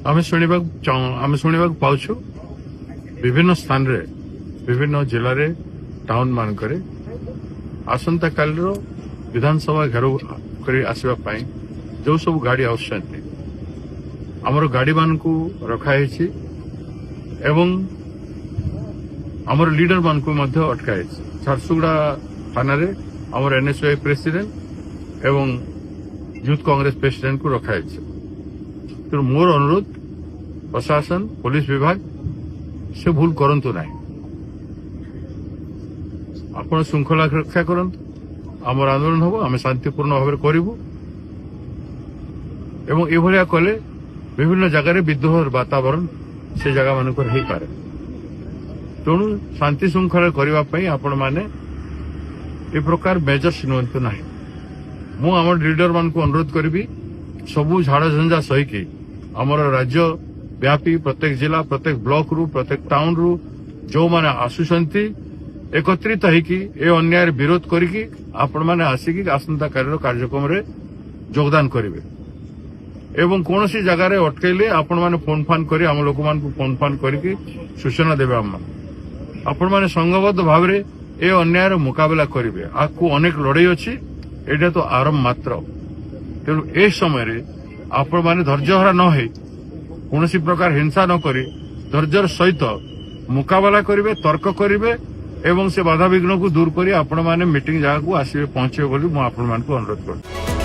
आम शुणा पाचु विभिन्न स्थान रे विभिन्न जिले रे टाउन मानक आसंता काल विधानसभा घेराव कर आसवाई जो सब गाड़ी आमर गाड़ी मान रखाई एवं आमर लीडर मान अटकाई झारसुगुड़ा थाना रे आमर एनएसयूआई प्रेसिडेंट एवं यूथ कांग्रेस प्रेसिडेंट को रखाई तो मोर अनुरोध प्रशासन पुलिस विभाग से भूल करंतु नहीं आपण श्रृंखला रक्षा करंतु आमर आंदोलन हम आम शांतिपूर्ण भाव में करूँ एवं एभलिया कले विभिन्न जगार विद्रोह वातावरण से जगह मानक हो पारे तेणु शांति श्रृंखला करने आपण मैंने ए प्रकार मेजर्स नियंतु ना मु आम लीडर मान को अनुरोध करी सबू झाड़ झंझा सहीकि आमर राज्य व्यापी प्रत्येक जिला प्रत्येक ब्लॉक रु प्रत्येक टाउन रु जो माने आसुचंती एकत्रित होइकि ए अन्याय विरोध करिकि आपण माने आसिकि आसंता काल कार्यक्रम रे योगदान करिवे एवं कौन सी जगार अटकैले आपण माने फोन फान करी आम लोक मान को फोन फान करिकि सूचना देबे आपण माने संघबद्ध भाव रे ए अन्याय मुकाबला करिवे आकु अनेक लड़ाई अछि एटा तो आरंभ मात्र तेणु ए समय रे आपण माने धैर्यहरा न होई कौन प्रकार हिंसा न करी धैर्यर सहित मुकाबला करिवे तर्क करिवे एवं से बाधा विघ्न को दूर करी आपण माने मीटिंग जगह को आसिबे पहुंचे बोली मु आपण मान को अनुरोध करूँ।